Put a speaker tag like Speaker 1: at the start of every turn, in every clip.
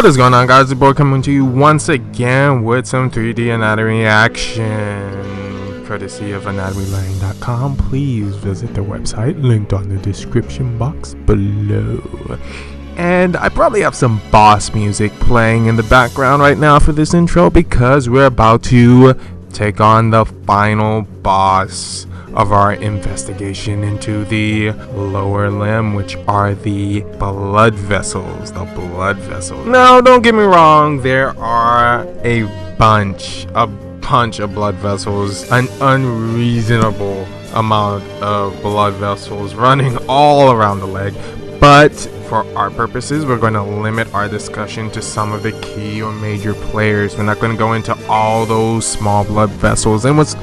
Speaker 1: What is going on, guys? The boy coming to you once again with some 3D anatomy action, courtesy of anatomylane.com. Please visit their website, linked on the description box below. And I probably have some boss music playing in the background right now for this intro because we're about to take on the final boss of our investigation into the lower limb, which are the blood vessels. Now, don't get me wrong, there are a bunch of blood vessels, an unreasonable amount of blood vessels running all around the leg, but for our purposes, we're going to limit our discussion to some of the key or major players. We're not going to go into all those small blood vessels. And what's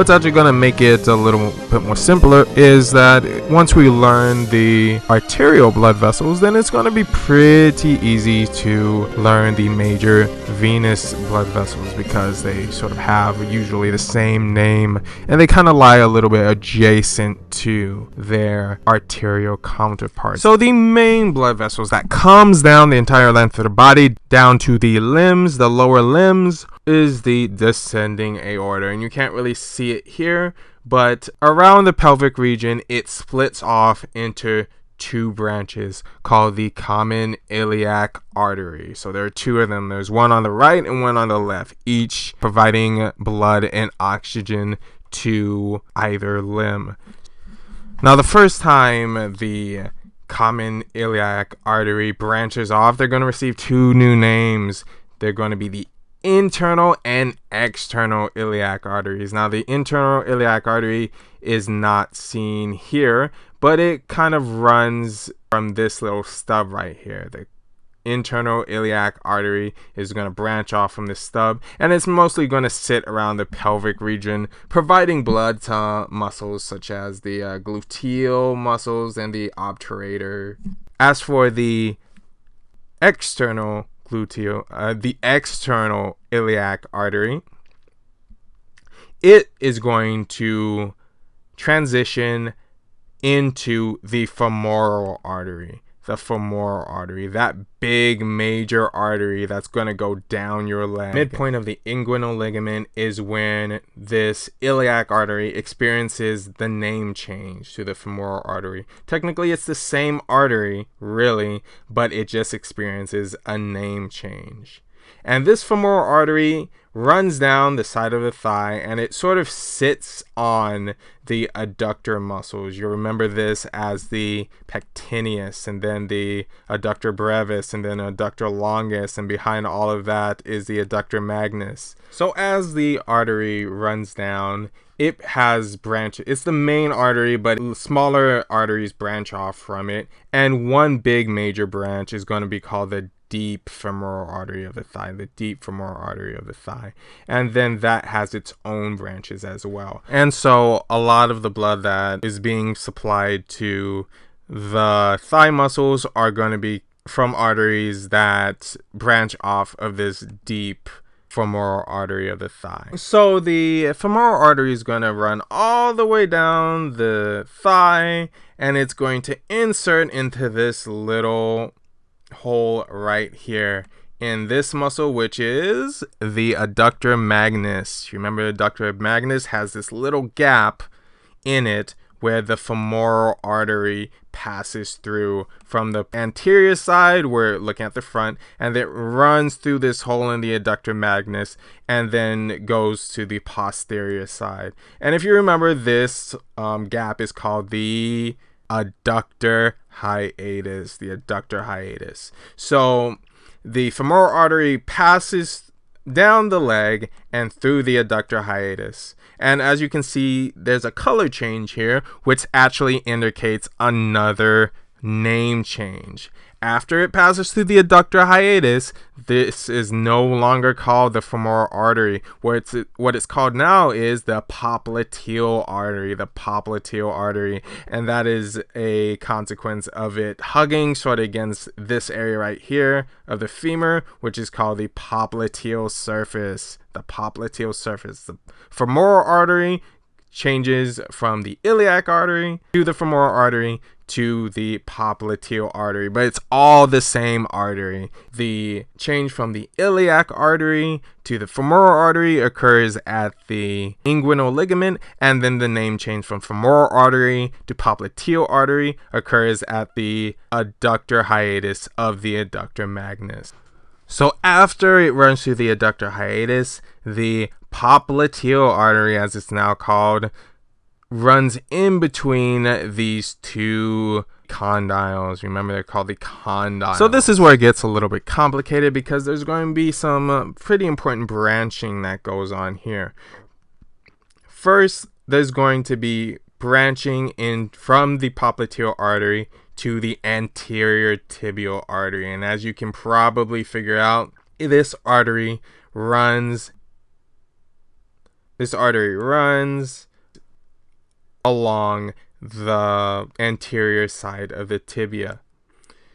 Speaker 1: actually going to make it a little bit more simpler is that once we learn the arterial blood vessels, then it's going to be pretty easy to learn the major venous blood vessels because they sort of have usually the same name and they kind of lie a little bit adjacent to their arterial counterparts. So the main blood vessels that comes down the entire length of the body down to the limbs, the lower limbs, is the descending aorta. And you can't really see it here, but around the pelvic region it splits off into two branches called the common iliac artery. So there are two of them. There's one on the right and one on the left, each providing blood and oxygen to either limb. Now, the first time the common iliac artery branches off, they're going to receive two new names. They're going to be the internal and external iliac arteries. Now, the internal iliac artery is not seen here, but it kind of runs from this little stub right here. The internal iliac artery is going to branch off from the stub, and it's mostly going to sit around the pelvic region, providing blood to muscles such as the gluteal muscles and the obturator. As for the external external iliac artery, it is going to transition into the femoral artery. The femoral artery, that big major artery that's going to go down your leg. Midpoint of the inguinal ligament is when this iliac artery experiences the name change to the femoral artery. Technically, it's the same artery, really, but it just experiences a name change. And this femoral artery runs down the side of the thigh and it sort of sits on the adductor muscles. You remember this as the pectineus, and then the adductor brevis, and then adductor longus, and behind all of that is the adductor magnus. So as the artery runs down, it has branches. It's the main artery, but smaller arteries branch off from it, and one big major branch is going to be called the deep femoral artery of the thigh, and then that has its own branches as well. And so a lot of the blood that is being supplied to the thigh muscles are going to be from arteries that branch off of this deep femoral artery of the thigh. So the femoral artery is going to run all the way down the thigh, and it's going to insert into this little hole right here in this muscle, which is the adductor magnus. You remember the adductor magnus has this little gap in it where the femoral artery passes through from the anterior side, we're looking at the front, and it runs through this hole in the adductor magnus and then goes to the posterior side. And if you remember, this gap is called the adductor hiatus. So the femoral artery passes down the leg and through the adductor hiatus. And as you can see, there's a color change here, which actually indicates another name change. After it passes through the adductor hiatus, this is no longer called the femoral artery. What it's called now is the popliteal artery, and that is a consequence of it hugging sort of against this area right here of the femur, which is called the popliteal surface. The femoral artery changes from the iliac artery to the femoral artery to the popliteal artery, but it's all the same artery. The change from the iliac artery to the femoral artery occurs at the inguinal ligament, and then the name change from femoral artery to popliteal artery occurs at the adductor hiatus of the adductor magnus. So after it runs through the adductor hiatus, the popliteal artery, as it's now called, runs in between these two condyles. Remember, they're called the condyles. So this is where it gets a little bit complicated, because there's going to be some pretty important branching that goes on here. First, there's going to be branching in from the popliteal artery to the anterior tibial artery. And as you can probably figure out, this artery runs along the anterior side of the tibia.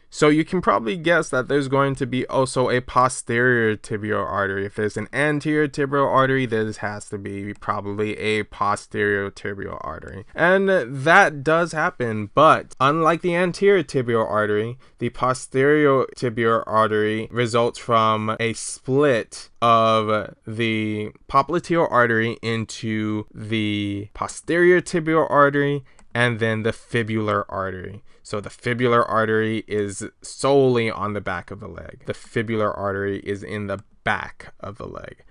Speaker 1: So you can probably guess that there's going to be also a posterior tibial artery. If there's an anterior tibial artery, there has to be probably a posterior tibial artery. And that does happen, but unlike the anterior tibial artery, the posterior tibial artery results from a split of the popliteal artery into the posterior tibial artery and then the fibular artery. So the fibular artery is solely on the back of the leg. The fibular artery is in the back of the leg,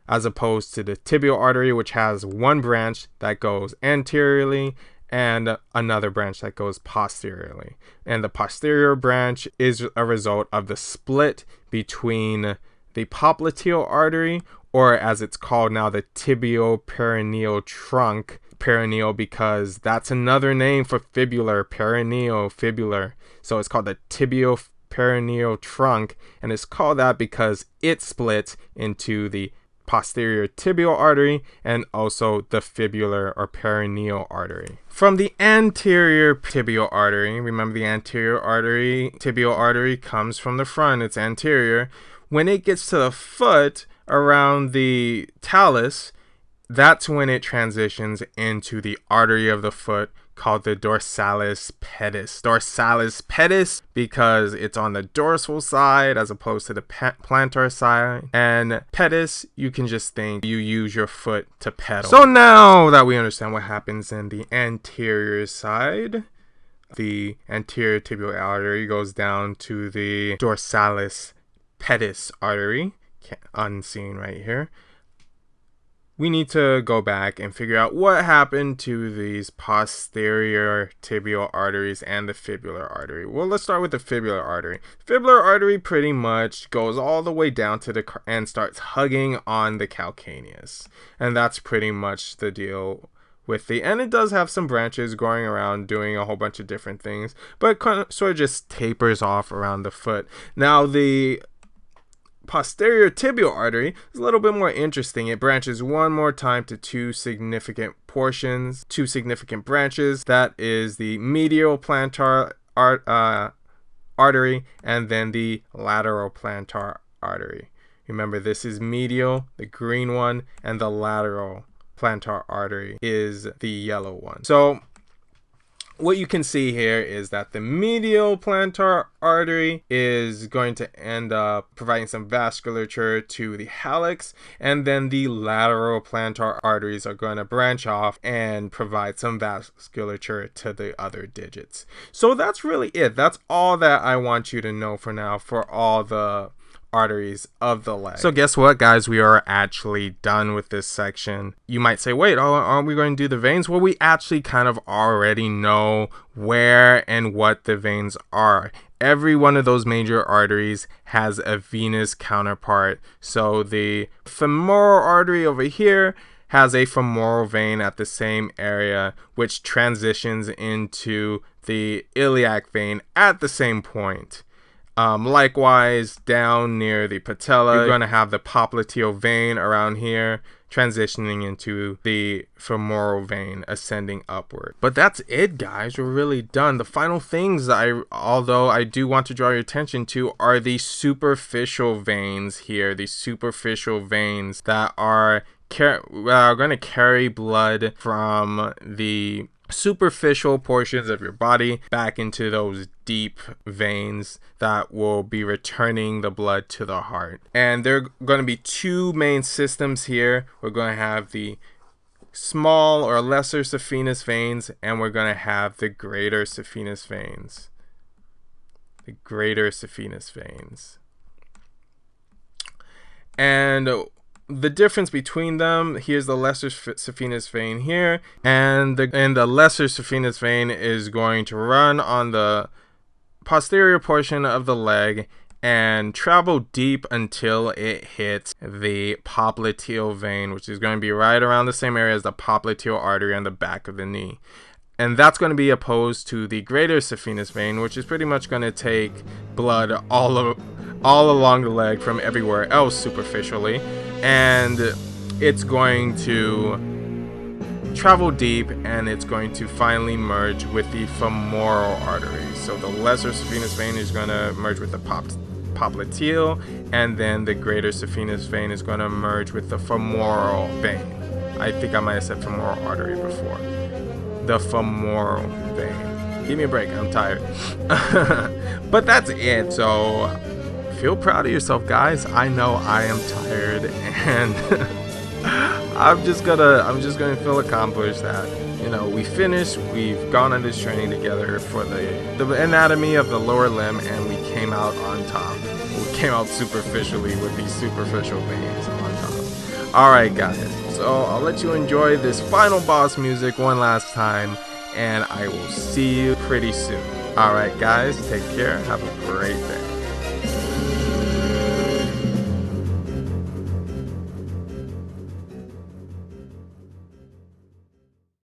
Speaker 1: as opposed to the tibial artery, which has one branch that goes anteriorly and another branch that goes posteriorly. And the posterior branch is a result of the split between the popliteal artery, or as it's called now, the tibio-peroneal trunk. Peroneal because that's another name for fibular, peroneal, fibular. So it's called the tibio-peroneal trunk, and it's called that because it splits into the posterior tibial artery and also the fibular or peroneal artery. From the anterior tibial artery, remember the anterior artery, tibial artery comes from the front, it's anterior. When it gets to the foot around the talus, that's when it transitions into the artery of the foot called the Dorsalis Pedis. Dorsalis Pedis because it's on the dorsal side as opposed to the plantar side. And pedis, you can just think you use your foot to pedal. So now that we understand what happens in the anterior side, the anterior tibial artery goes down to the Dorsalis Pedis artery, unseen right here. We need to go back and figure out what happened to these posterior tibial arteries and the fibular artery. Well, let's start with the fibular artery. Fibular artery pretty much goes all the way down to the and starts hugging on the calcaneus. And that's pretty much the deal with the, and it does have some branches going around doing a whole bunch of different things, but it kind of sort of just tapers off around the foot. Now the posterior tibial artery is a little bit more interesting. It branches one more time to two significant branches. That is the medial plantar artery and then the lateral plantar artery. Remember, this is medial, the green one, and the lateral plantar artery is the yellow one. So what you can see here is that the medial plantar artery is going to end up providing some vasculature to the hallux, and then the lateral plantar arteries are going to branch off and provide some vasculature to the other digits. So that's really it. That's all that I want you to know for now for all the arteries of the leg. So guess what, guys? We are actually done with this section. You might say, wait, aren't we going to do the veins? Well, we actually kind of already know where and what the veins are. Every one of those major arteries has a venous counterpart. So the femoral artery over here has a femoral vein at the same area, which transitions into the iliac vein at the same point. Likewise, down near the patella, you're going to have the popliteal vein around here, transitioning into the femoral vein, ascending upward. But that's it, guys. We're really done. The final things, although I do want to draw your attention to, are the superficial veins here. The superficial veins that are going to carry blood from the superficial portions of your body back into those deep veins that will be returning the blood to the heart. And there are going to be two main systems here. We're going to have the small or lesser saphenous veins, and we're going to have the greater saphenous veins. The greater saphenous veins. And the difference between them, here's the lesser saphenous vein here, and the lesser saphenous vein is going to run on the posterior portion of the leg and travel deep until it hits the popliteal vein, which is going to be right around the same area as the popliteal artery on the back of the knee. And that's going to be opposed to the greater saphenous vein, which is pretty much going to take blood all along the leg from everywhere else superficially, and it's going to travel deep, and it's going to finally merge with the femoral artery. So the lesser saphenous vein is going to merge with the popliteal, and then the greater saphenous vein is going to merge with the femoral vein. I think I might have said femoral artery before. The femoral vein. Give me a break, I'm tired. But that's it. So feel proud of yourself, guys. I know I am tired, and I'm just gonna feel accomplished that, you know, we finished. We've gone on this training together for the anatomy of the lower limb, and we came out on top. We came out superficially with these superficial veins on top. All right, guys. So I'll let you enjoy this final boss music one last time, and I will see you pretty soon. All right, guys. Take care. Have a great day.